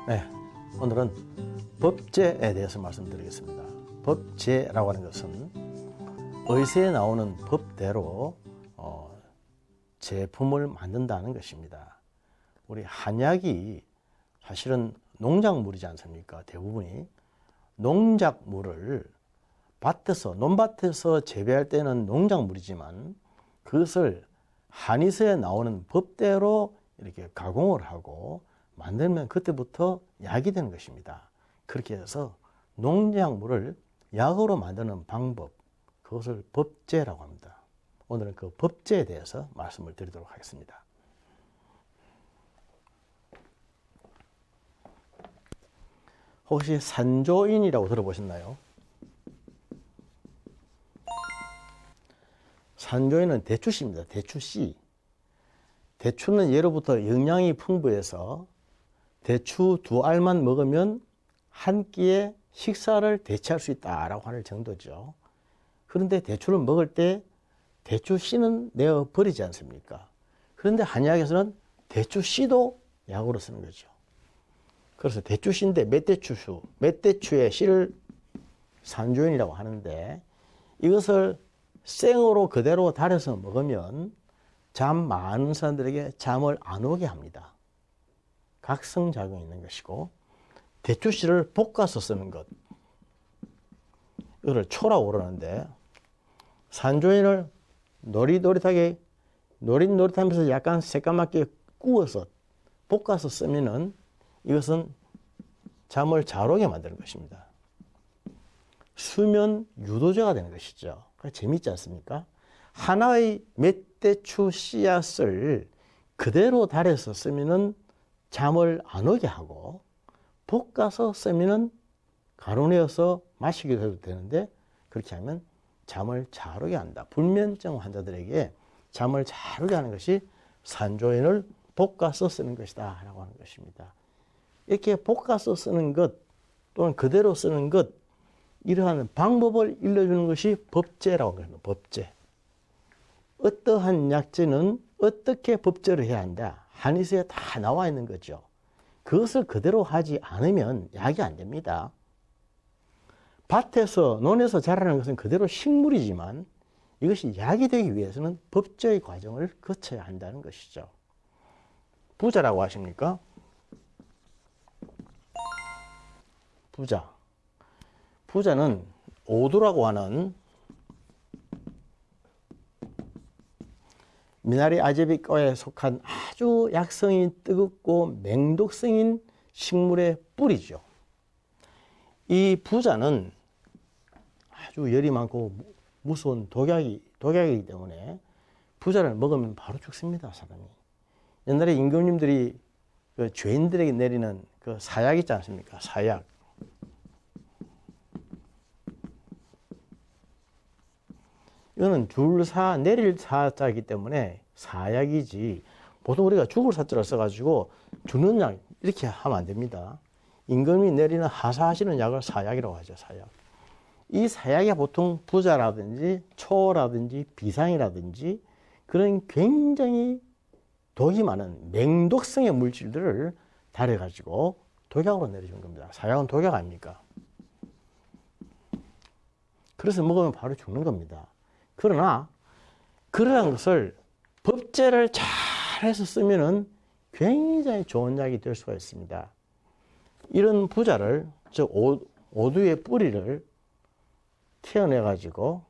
네, 오늘은 법제에 대해서 말씀드리겠습니다. 법제라고 하는 것은 의세에 나오는 법대로 제품을 만든다는 것입니다. 우리 한약이 사실은 농작물이지 않습니까? 대부분이 농작물을 밭에서, 논밭에서 재배할 때는 농작물이지만 그것을 한의사에 나오는 법대로 이렇게 가공을 하고 만들면 그때부터 약이 되는 것입니다. 그렇게 해서 농작물을 약으로 만드는 방법, 그것을 법제라고 합니다. 오늘은 그 법제에 대해서 말씀을 드리도록 하겠습니다. 혹시 산조인이라고 들어보셨나요? 산조인은 대추씨입니다. 대추씨. 대추는 예로부터 영양이 풍부해서 대추 2알만 먹으면 한 끼에 식사를 대체할 수 있다라고 하는 정도죠. 그런데 대추를 먹을 때 대추씨는 내어 버리지 않습니까? 그런데 한의학에서는 대추씨도 약으로 쓰는 거죠. 그래서 대추씨인데 멧대추의 씨를 산조인이라고 하는데 이것을 생으로 그대로 달여서 먹으면 잠 많은 사람들에게 잠을 안 오게 합니다. 각성작용이 있는 것이고, 대추씨를 볶아서 쓰는 것, 이거를 초라고 그러는데, 산조인을 노릇노릇하면서 약간 새까맣게 구워서 볶아서 쓰면은 이것은 잠을 잘 오게 만드는 것입니다. 수면 유도제가 되는 것이죠. 재밌지 않습니까? 하나의 멧대추 씨앗을 그대로 달여서 쓰면은 잠을 안 오게 하고, 볶아서 쓰면은 가루내어서 마시기도 해도 되는데, 그렇게 하면 잠을 잘 오게 한다. 불면증 환자들에게 잠을 잘 오게 하는 것이 산조인을 볶아서 쓰는 것이다 라고 하는 것입니다. 이렇게 볶아서 쓰는 것 또는 그대로 쓰는 것, 이러한 방법을 일러주는 것이 법제라고 합니다. 법제. 어떠한 약재는 어떻게 법제를 해야 한다. 한의사에 다 나와 있는 거죠. 그것을 그대로 하지 않으면 약이 안 됩니다. 밭에서, 논에서 자라는 것은 그대로 식물이지만 이것이 약이 되기 위해서는 법제의 과정을 거쳐야 한다는 것이죠. 부자라고 하십니까? 부자. 부자는 오두라고 하는 미나리 아제비과에 속한 아주 약성이 뜨겁고 맹독성인 식물의 뿌리죠. 이 부자는 아주 열이 많고 무서운 독약이기 때문에 부자를 먹으면 바로 죽습니다, 사람이. 옛날에 임금님들이 그 죄인들에게 내리는 그 사약 있지 않습니까? 사약. 이거는 줄사, 내릴 사자이기 때문에 사약이지, 보통 우리가 죽을 사자를 써가지고 죽는 약 이렇게 하면 안 됩니다. 임금이 내리는 하사하시는 약을 사약이라고 하죠. 사약. 이 사약에 보통 부자라든지 초라든지 비상이라든지 그런 굉장히 독이 많은 맹독성의 물질들을 달여가지고 독약으로 내려주는 겁니다. 사약은 독약 아닙니까? 그래서 먹으면 바로 죽는 겁니다. 그러나 그러한 것을 법제를 잘해서 쓰면은 굉장히 좋은 약이 될 수가 있습니다. 이런 부자를, 즉 오두의 뿌리를 태어내 가지고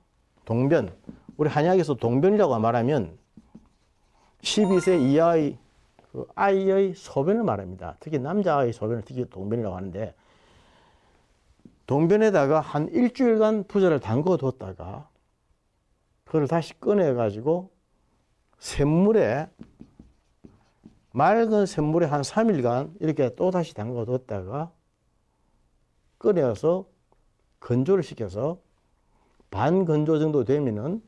동변, 우리 한약에서 동변이라고 말하면 12세 이하의 그 아이의 소변을 말합니다. 특히 남자아이의 소변을 특히 동변이라고 하는데, 동변에다가 한 일주일간 부자를 담궈 뒀다가 그걸 다시 꺼내 가지고 맑은 샘물에 한 3일간 이렇게 또 다시 담궈 뒀다가 꺼내서 건조를 시켜서 반건조 정도 되면은,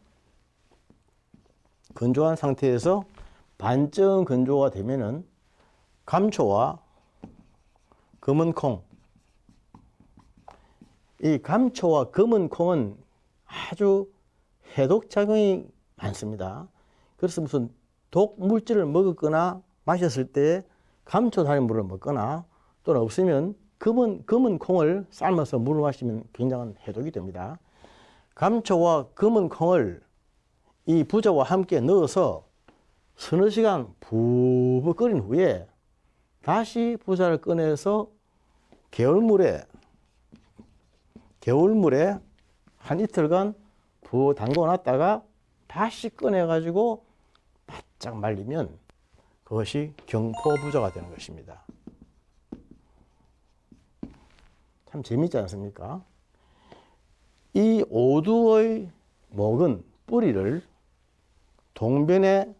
건조한 상태에서 반쯤 건조가 되면은 감초와 검은 콩, 이 감초와 검은 콩은 아주 해독작용이 많습니다. 그래서 무슨 독 물질을 먹었거나 마셨을 때 감초 달인 물을 먹거나 또는 없으면 검은 콩을 삶아서 물을 마시면 굉장한 해독이 됩니다. 감초와 검은 콩을 이 부자와 함께 넣어서 서너 시간 부부 끓인 후에 다시 부자를 꺼내서 겨울물에 한 이틀간 부어 담궈 놨다가 다시 꺼내가지고 바짝 말리면 그것이 경포부자가 되는 것입니다. 참 재밌지 않습니까? 이 오두의 먹은 뿌리를 동변의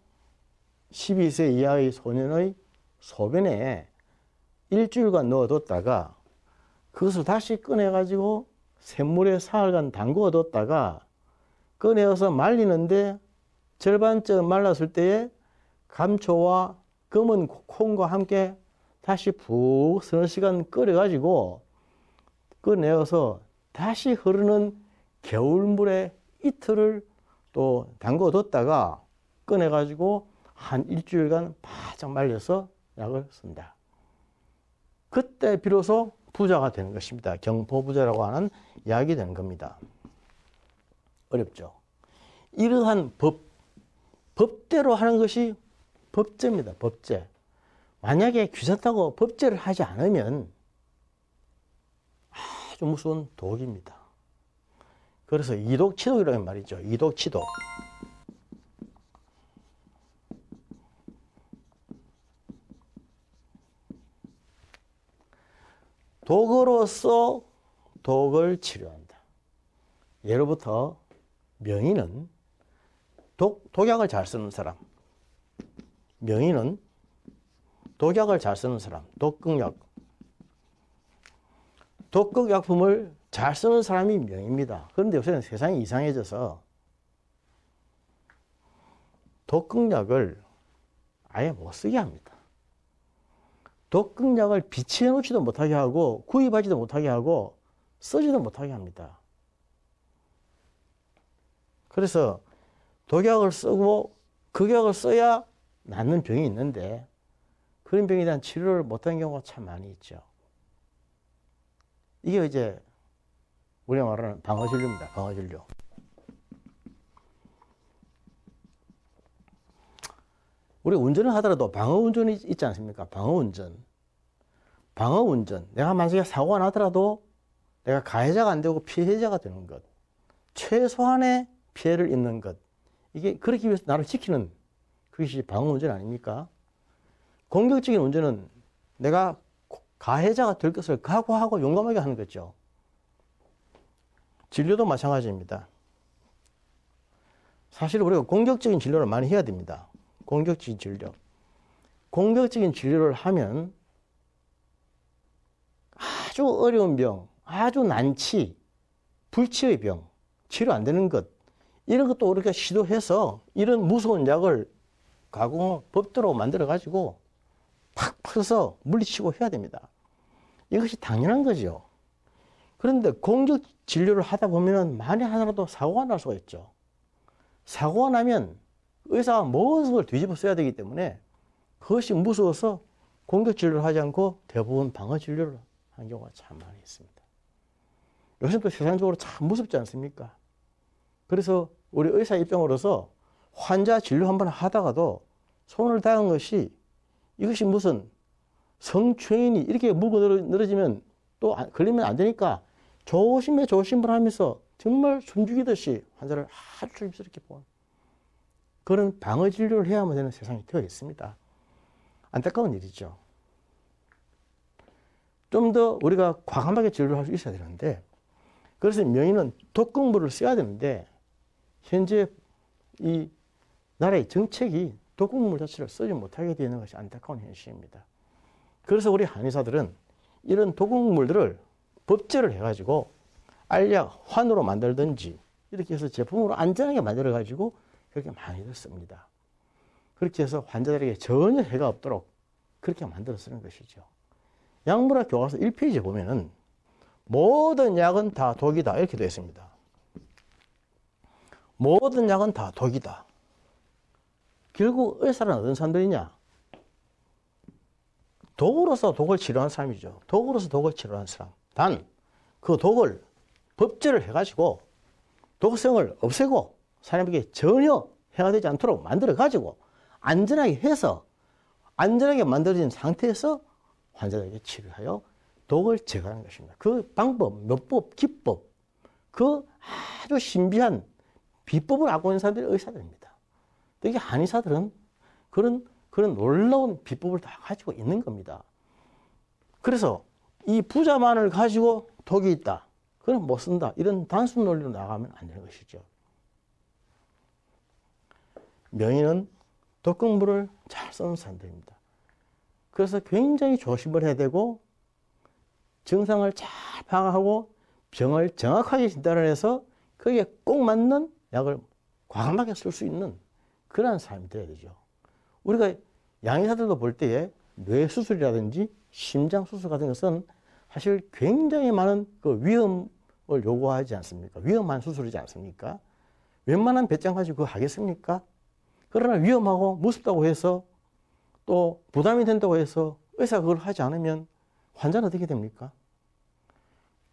12세 이하의 소년의 소변에 일주일간 넣어뒀다가 그것을 다시 꺼내가지고 샘물에 사흘간 담궈뒀다가 꺼내어서 말리는데 절반쯤 말랐을 때에 감초와 검은 콩과 함께 다시 푹 서너 시간 끓여가지고 꺼내어서 다시 흐르는 겨울물에 이틀을 또 담궈뒀다가 꺼내가지고 한 일주일간 바짝 말려서 약을 쓴다. 그때 비로소 부자가 되는 것입니다. 경포부자라고 하는 약이 되는 겁니다. 어렵죠? 이러한 법대로 하는 것이 법제입니다. 법제. 만약에 귀찮다고 법제를 하지 않으면 아주 무서운 독입니다. 그래서 이독치독이라는 말이죠. 이독치독. 독으로서 독을 치료한다. 예로부터 명의는 독약을 잘 쓰는 사람, 명의는 독약을 잘 쓰는 사람, 독극약품을 잘 쓰는 사람이 명입니다. 그런데 요새는 세상이 이상해져서 독극약을 아예 못 쓰게 합니다. 독극약을 비치해 놓지도 못하게 하고 구입하지도 못하게 하고 쓰지도 못하게 합니다. 그래서 독약을 쓰고 극약을 써야 낫는 병이 있는데 그런 병에 대한 치료를 못하는 경우가 참 많이 있죠. 이게 이제 우리가 말하는 방어진료입니다. 방어진료. 우리 운전을 하더라도 방어운전이 있지 않습니까? 방어운전. 내가 만약에 사고가 나더라도 내가 가해자가 안 되고 피해자가 되는 것. 최소한의 피해를 입는 것. 이게 그렇기 위해서 나를 지키는 그것이 방어운전 아닙니까? 공격적인 운전은 내가 가해자가 될 것을 각오하고 용감하게 하는 거죠. 진료도 마찬가지입니다. 사실 우리가 공격적인 진료를 많이 해야 됩니다. 공격적인 진료. 공격적인 진료를 하면 아주 어려운 병, 아주 난치, 불치의 병, 치료 안 되는 것, 이런 것도 우리가 시도해서 이런 무서운 약을 가공 법대로 만들어가지고 팍 퍼서 물리치고 해야 됩니다. 이것이 당연한 거죠. 그런데 공격 진료를 하다 보면 만에 하나라도 사고가 날 수가 있죠. 사고가 나면 의사가 모든 걸 뒤집어 써야 되기 때문에 그것이 무서워서 공격 진료를 하지 않고 대부분 방어 진료를 하는 경우가 참 많이 있습니다. 요즘 또 세상적으로 참 무섭지 않습니까? 그래서 우리 의사 입장으로서 환자 진료 한번 하다가도 손을 닿은 것이 이것이 무슨 성추행이니 이렇게 물고 늘어지면 또 걸리면 안 되니까 조심을 하면서 정말 숨죽이듯이 환자를 아주 조심스럽게 보는 그런 방어 진료를 해야만 되는 세상이 되어 있습니다. 안타까운 일이죠. 좀 더 우리가 과감하게 진료를 할 수 있어야 되는데 그래서 명의는 독극물을 써야 되는데 현재 이 나라의 정책이 독극물 자체를 쓰지 못하게 되는 것이 안타까운 현실입니다. 그래서 우리 한의사들은 이런 독극물들을 법제를 해가지고 알약, 환으로 만들든지 이렇게 해서 제품으로 안전하게 만들어가지고 그렇게 많이들 씁니다. 그렇게 해서 환자들에게 전혀 해가 없도록 그렇게 만들어 쓰는 것이죠. 약물학 교과서 1페이지에 보면은 모든 약은 다 독이다 이렇게 되어 있습니다. 모든 약은 다 독이다. 결국 의사는 어떤 사람들이냐? 독으로서 독을 치료한 사람이죠. 독으로서 독을 치료한 사람. 단, 그 독을 법제를 해가지고 독성을 없애고 사람에게 전혀 해가 되지 않도록 만들어가지고 안전하게 해서 안전하게 만들어진 상태에서 환자에게 치료하여 독을 제거하는 것입니다. 그 방법, 면법, 기법, 그 아주 신비한 비법을 알고 있는 사람들이 의사들입니다. 이게 한의사들은 그런 놀라운 비법을 다 가지고 있는 겁니다. 그래서 이 부자만을 가지고 독이 있다. 그럼 못 쓴다. 이런 단순 논리로 나가면 안 되는 것이죠. 명의는 독극물을 잘 쓰는 사람들입니다. 그래서 굉장히 조심을 해야 되고 증상을 잘 파악하고 병을 정확하게 진단을 해서 거기에 꼭 맞는 약을 과감하게 쓸 수 있는 그러한 사람이 되어야 되죠. 우리가 양의사들도 볼 때에 뇌수술이라든지 심장수술 같은 것은 사실 굉장히 많은 그 위험을 요구하지 않습니까? 위험한 수술이지 않습니까? 웬만한 배짱 가지고 그거 하겠습니까? 그러나 위험하고 무섭다고 해서 또 부담이 된다고 해서 의사가 그걸 하지 않으면 환자는 어떻게 됩니까?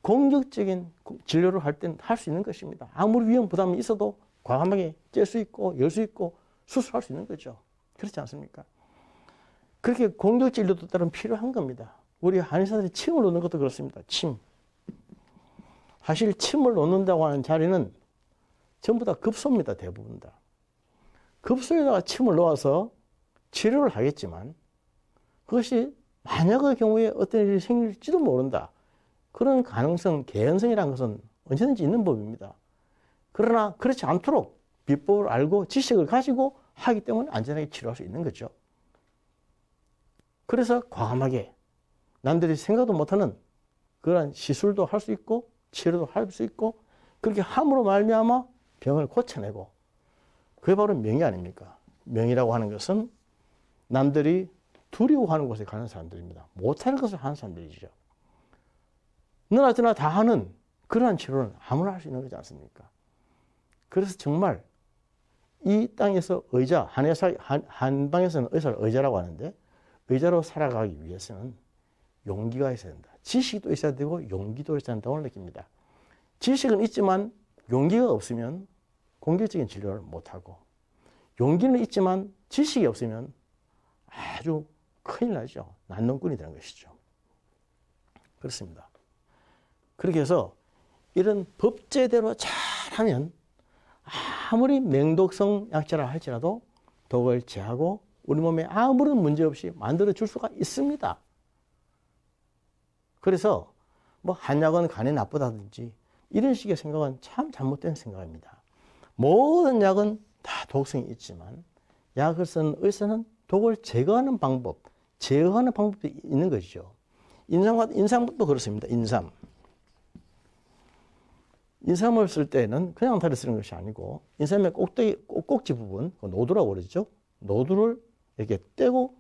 공격적인 진료를 할 때는 할 수 있는 것입니다. 아무리 위험 부담이 있어도 과감하게 뗄 수 있고 열 수 있고 수술할 수 있는 거죠. 그렇지 않습니까? 그렇게 공격 진료도 따른 필요한 겁니다. 우리 한의사들이 침을 놓는 것도 그렇습니다. 침. 사실 침을 놓는다고 하는 자리는 전부 다 급소입니다. 대부분 다. 급소에다가 침을 놓아서 치료를 하겠지만 그것이 만약의 경우에 어떤 일이 생길지도 모른다. 그런 가능성, 개연성이라는 것은 언제든지 있는 법입니다. 그러나 그렇지 않도록 비법을 알고 지식을 가지고 하기 때문에 안전하게 치료할 수 있는 거죠. 그래서 과감하게 남들이 생각도 못하는 그런 시술도 할 수 있고 치료도 할 수 있고 그렇게 함으로 말미암아 병을 고쳐내고 그게 바로 명의 아닙니까? 명의라고 하는 것은 남들이 두려워하는 곳에 가는 사람들입니다. 못할 것을 하는 사람들이죠. 너나 저나 다 하는 그러한 치료는 아무나 할 수 있는 거지 않습니까? 그래서 정말 이 땅에서 의자, 한방에서는 의사를 의자라고 하는데 의자로 살아가기 위해서는 용기가 있어야 된다. 지식도 있어야 되고 용기도 있어야 된다고 느낍니다. 지식은 있지만 용기가 없으면 공격적인 진료를 못하고 용기는 있지만 지식이 없으면 아주 큰일 나죠. 난동꾼이 되는 것이죠. 그렇습니다. 그렇게 해서 이런 법제대로 잘하면 아무리 맹독성 약제라 할지라도 독을 제하고 우리 몸에 아무런 문제 없이 만들어 줄 수가 있습니다. 그래서 뭐 한약은 간에 나쁘다든지 이런 식의 생각은 참 잘못된 생각입니다. 모든 약은 다 독성이 있지만 약을 쓰는 의사는 독을 제거하는 방법, 제어하는 방법이 있는 것이죠. 인삼도 그렇습니다. 인삼을 쓸 때는 그냥 다리 쓰는 것이 아니고 인삼의 꼭꼭지 부분, 노두라고 그러죠. 노두를 이렇게 떼고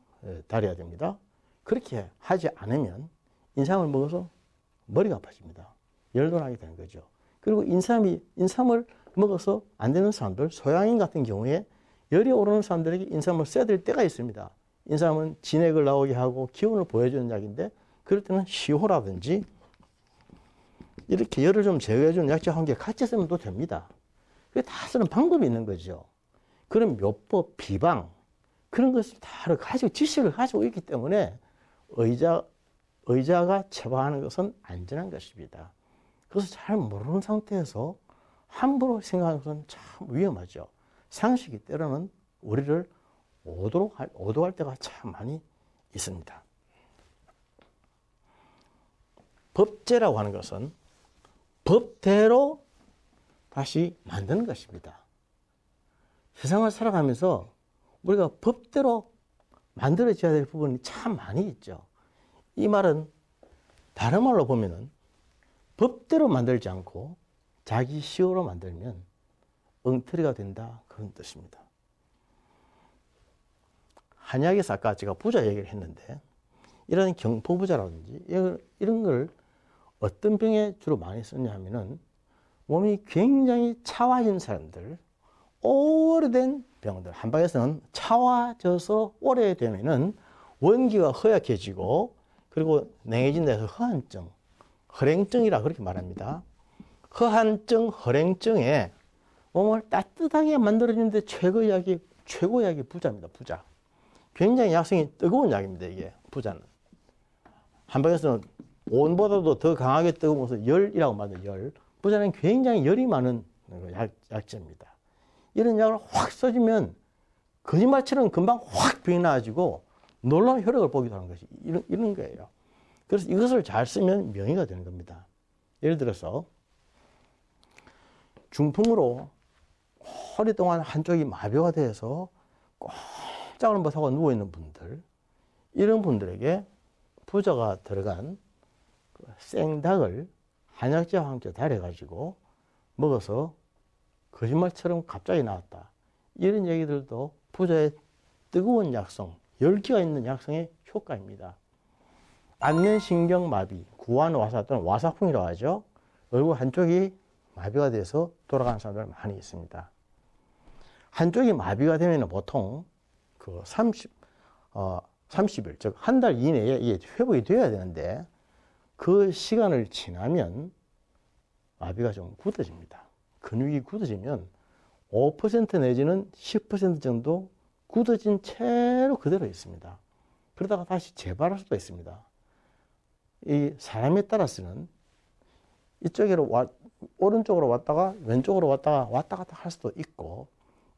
다려야 됩니다. 그렇게 하지 않으면 인삼을 먹어서 머리가 아파집니다. 열도 나게 되는 거죠. 그리고 인삼을 먹어서 안 되는 사람들, 소양인 같은 경우에 열이 오르는 사람들에게 인삼을 써야 될 때가 있습니다. 인삼은 진액을 나오게 하고 기운을 보여주는 약인데 그럴 때는 시호라든지 이렇게 열을 좀 제거해주는 약재 한 개 같이 쓰면 또 됩니다. 그게 다 쓰는 방법이 있는 거죠. 그런 묘법, 비방 그런 것을 다 가지고 지식을 가지고 있기 때문에 의자가 처방하는 것은 안전한 것입니다. 그래서 잘 모르는 상태에서 함부로 생각하는 것은 참 위험하죠. 상식이 때로는 우리를 오도할 때가 참 많이 있습니다. 법제라고 하는 것은 법대로 다시 만드는 것입니다. 세상을 살아가면서 우리가 법대로 만들어져야 될 부분이 참 많이 있죠. 이 말은 다른 말로 보면은 법대로 만들지 않고 자기 시호로 만들면 엉터리가 된다 그런 뜻입니다. 한약에서 아까 제가 부자 얘기를 했는데 이런 경포부자라든지 이런 걸 어떤 병에 주로 많이 쓰냐 하면은 몸이 굉장히 차와진 사람들, 오래된 병들, 한방에서는 차와져서 오래되면은 원기가 허약해지고 그리고 냉해진다 해서 허한증, 허랭증이라 그렇게 말합니다. 허한증, 허랭증에 몸을 따뜻하게 만들어주는데 최고약이 부자입니다. 부자. 굉장히 약성이 뜨거운 약입니다. 이게 부자는. 한방에서는 온보다도 더 강하게 뜨거워서 열이라고 말해요. 열. 부자는 굉장히 열이 많은 약재입니다. 이런 약을 확 써주면 거짓말처럼 금방 확 병이 나아지고 놀라운 효력을 보기도 하는 것이 이런 거예요. 그래서 이것을 잘 쓰면 명의가 되는 겁니다. 예를 들어서 중풍으로 오랫동안 한쪽이 마비가 돼서 꼼짝을 못하고 누워있는 분들, 이런 분들에게 부자가 들어간 생닭을 한약재와 함께 달여가지고 먹어서 거짓말처럼 갑자기 나왔다. 이런 얘기들도 부자의 뜨거운 약성, 열기가 있는 약성의 효과입니다. 안면신경마비, 구안와사 또는 와사풍이라고 하죠. 얼굴 한쪽이 마비가 돼서 돌아가는 사람들 많이 있습니다. 한쪽이 마비가 되면 보통 그 30일, 즉 한 달 이내에 이게 회복이 돼야 되는데 그 시간을 지나면 마비가 좀 굳어집니다. 근육이 굳어지면 5% 내지는 10% 정도 굳어진 채로 그대로 있습니다. 그러다가 다시 재발할 수도 있습니다. 이 사람에 따라서는 이쪽으로 오른쪽으로 왔다가 왼쪽으로 왔다 갔다 할 수도 있고,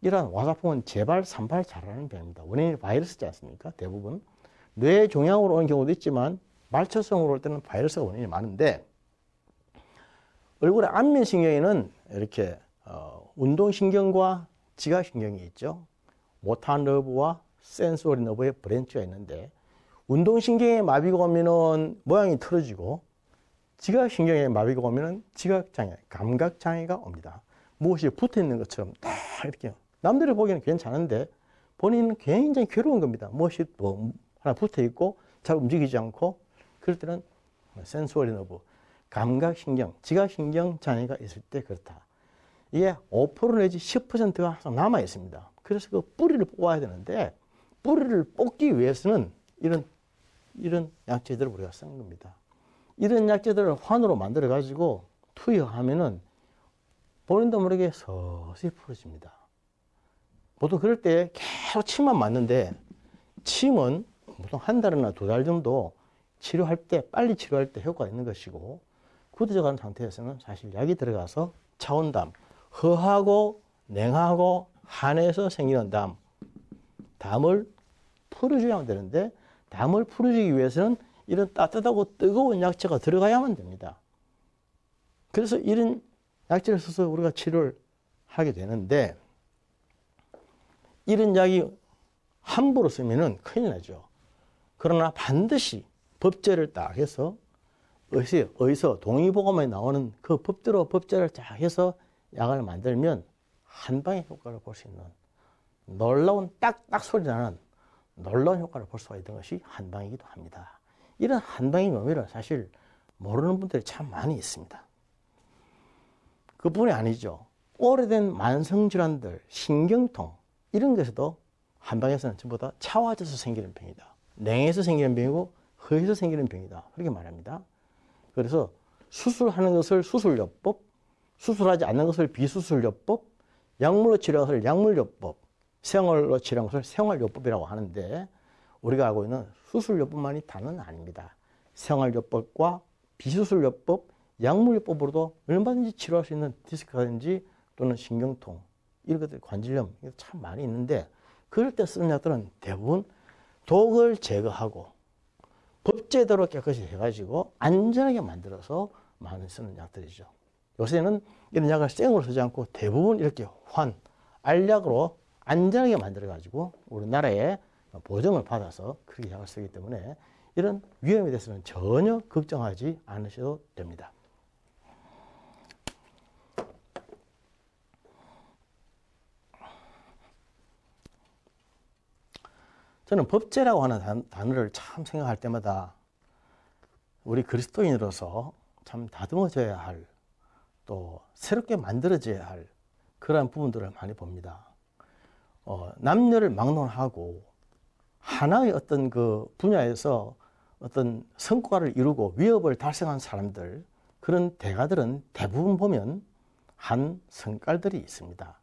이러한 와사풍은 재발, 산발 잘하는 병입니다. 원인이 바이러스지 않습니까? 대부분. 뇌 종양으로 오는 경우도 있지만 말초성으로 올 때는 바이러스가 원인이 많은데, 얼굴의 안면신경에는 이렇게 운동신경과 지각신경이 있죠. 모터 너브와 센소리 너브의 브랜치가 있는데, 운동신경에 마비가 오면은 모양이 틀어지고, 지각신경에 마비가 오면은 지각장애, 감각장애가 옵니다. 무엇이 붙어 있는 것처럼 딱 이렇게 남들이 보기에는 괜찮은데 본인은 굉장히 괴로운 겁니다. 무엇이 뭐 하나 붙어 있고 잘 움직이지 않고, 그럴 때는 센소리 너브, 감각신경, 지각신경 장애가 있을 때 그렇다. 이게 5% 내지 10%가 항상 남아 있습니다. 그래서 그 뿌리를 뽑아야 되는데, 뿌리를 뽑기 위해서는 이런 약재들을 우리가 쓰는 겁니다. 이런 약재들을 환으로 만들어 가지고 투여하면은 본인도 모르게 서서히 풀어집니다. 보통 그럴 때 계속 침만 맞는데, 침은 보통 한 달이나 두 달 정도 치료할 때, 빨리 치료할 때 효과가 있는 것이고, 굳어져 가는 상태에서는 사실 약이 들어가서 차온담, 허하고 냉하고 한해서 생기는 담을 풀어줘야 되는데, 담을 풀어주기 위해서는 이런 따뜻하고 뜨거운 약재가 들어가야만 됩니다. 그래서 이런 약재를 써서 우리가 치료를 하게 되는데, 이런 약이 함부로 쓰면은 큰일 나죠. 그러나 반드시 법제를 딱 해서 어디서 동의보감에 나오는 그 법대로 법제를 딱 해서 약을 만들면 한 방의 효과를 볼 수 있는, 놀라운 딱딱 소리 나는 놀라운 효과를 볼 수가 있는 것이 한방이기도 합니다. 이런 한방의 묘미를 사실 모르는 분들이 참 많이 있습니다. 그뿐이 아니죠. 오래된 만성질환들, 신경통, 이런 것에도 한방에서는 전부 다 차와져서 생기는 병이다. 냉해서 생기는 병이고 허해서 생기는 병이다. 그렇게 말합니다. 그래서 수술하는 것을 수술요법, 수술하지 않는 것을 비수술요법, 약물로 치료하는 것을 약물요법, 생활로 치료하는 것을 생활요법이라고 하는데, 우리가 알고 있는 수술요법만이 다는 아닙니다. 생활요법과 비수술요법, 약물요법으로도 얼마든지 치료할 수 있는 디스크라든지 또는 신경통, 이런 것들, 관절염, 참 많이 있는데, 그럴 때 쓰는 약들은 대부분 독을 제거하고 법제대로 깨끗이 해가지고 안전하게 만들어서 많이 쓰는 약들이죠. 요새는 이런 약을 생으로 쓰지 않고 대부분 이렇게 알약으로 안전하게 만들어가지고 우리나라에 보증을 받아서 그렇게 약을 쓰기 때문에 이런 위험에 대해서는 전혀 걱정하지 않으셔도 됩니다. 저는 법제라고 하는 단어를 참 생각할 때마다 우리 그리스도인으로서 참 다듬어져야 할, 또 새롭게 만들어져야 할 그러한 부분들을 많이 봅니다. 남녀를 막론하고 하나의 어떤 그 분야에서 어떤 성과를 이루고 위협을 달성한 사람들, 그런 대가들은 대부분 보면 한 성깔들이 있습니다.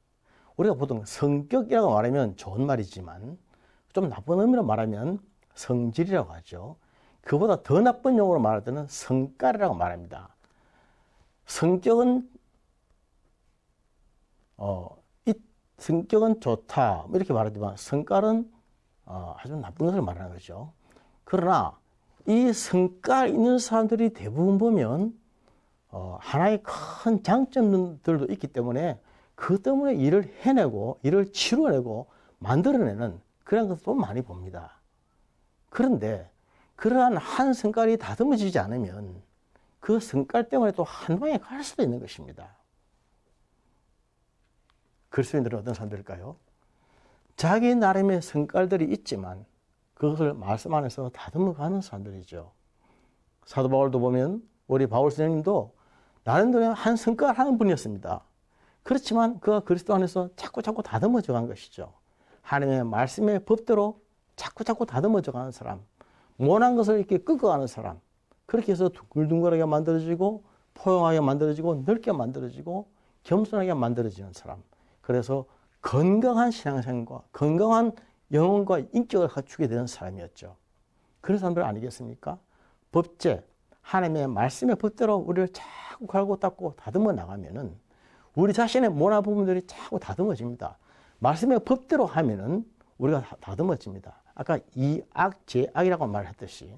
우리가 보통 성격이라고 말하면 좋은 말이지만 좀 나쁜 의미로 말하면 성질이라고 하죠. 그보다 더 나쁜 용어로 말할 때는 성깔이라고 말합니다. 성격은 성격은 좋다 이렇게 말하지만 성깔은 아주 나쁜 것을 말하는 거죠. 그러나 이 성깔 있는 사람들이 대부분 보면 하나의 큰 장점들도 있기 때문에 그 때문에 일을 해내고 일을 치러내고 만들어내는 그런 것도 많이 봅니다. 그런데 그러한 한 성깔이 다듬어지지 않으면 그 성깔 때문에 또 한 방에 갈 수도 있는 것입니다. 그리스도인들은 어떤 사람들일까요? 자기 나름의 성깔들이 있지만 그것을 말씀 안에서 다듬어가는 사람들이죠. 사도 바울도 보면 우리 바울 선생님도 나름대로 한 성깔 하는 분이었습니다. 그렇지만 그가 그리스도 안에서 자꾸 다듬어져 간 것이죠. 하나님의 말씀의 법대로 자꾸 다듬어져 가는 사람, 못한 것을 이렇게 끄어가는 사람, 그렇게 해서 둥글둥글하게 만들어지고 포용하게 만들어지고 넓게 만들어지고 겸손하게 만들어지는 사람. 그래서 건강한 신앙생활과 건강한 영혼과 인격을 갖추게 되는 사람이었죠. 그런 사람들 아니겠습니까? 법제, 하나님의 말씀의 법대로 우리를 자꾸 갈고 닦고 다듬어 나가면은 우리 자신의 모난 부분들이 자꾸 다듬어집니다. 말씀의 법대로 하면은 우리가 다듬어집니다. 아까 이악, 제악이라고 말했듯이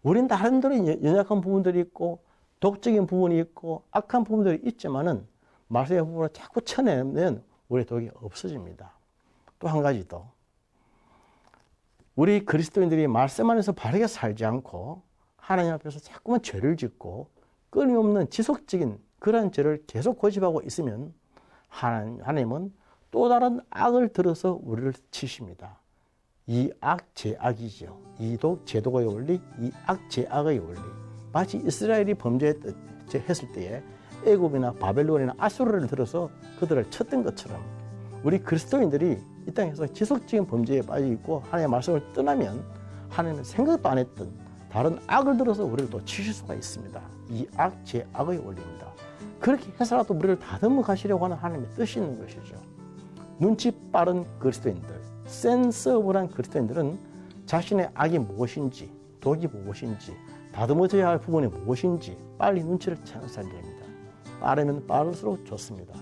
우린 나름대로 연약한 부분들이 있고 독적인 부분이 있고 악한 부분들이 있지만은 말씀의 부분을 자꾸 쳐내면 우리의 독이 없어집니다. 또 한 가지 더. 우리 그리스도인들이 말씀 안에서 바르게 살지 않고 하나님 앞에서 자꾸만 죄를 짓고 끊임없는 지속적인 그런 죄를 계속 고집하고 있으면 하나님은 또 다른 악을 들어서 우리를 치십니다. 이악, 제악이죠. 이독, 제독의 원리, 이악, 제악의 원리. 마치 이스라엘이 범죄했을 때에 애굽이나 바벨론이나 아수르를 들어서 그들을 쳤던 것처럼 우리 그리스도인들이 이 땅에서 지속적인 범죄에 빠져 있고 하나님의 말씀을 떠나면 하나님은 생각도 안 했던 다른 악을 들어서 우리를 또 치실 수가 있습니다. 이 악, 제악의 원리입니다. 그렇게 해서라도 우리를 다듬어 가시려고 하는 하나님의 뜻이 있는 것이죠. 눈치 빠른 그리스도인들, 센서블한 그리스도인들은 자신의 악이 무엇인지, 독이 무엇인지, 다듬어져야 할 부분이 무엇인지 빨리 눈치를 채는 사람들입니다. 빠르면 빠를수록 좋습니다.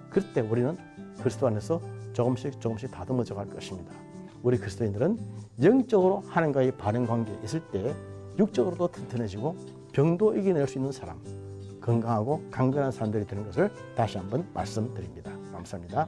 그때 우리는 그리스도 안에서 조금씩 다듬어져 갈 것입니다. 우리 그리스도인들은 영적으로 하나님과의 바른 관계에 있을 때 육적으로도 튼튼해지고 병도 이겨낼 수 있는 사람, 건강하고 강건한 사람들이 되는 것을 다시 한번 말씀드립니다. 감사합니다.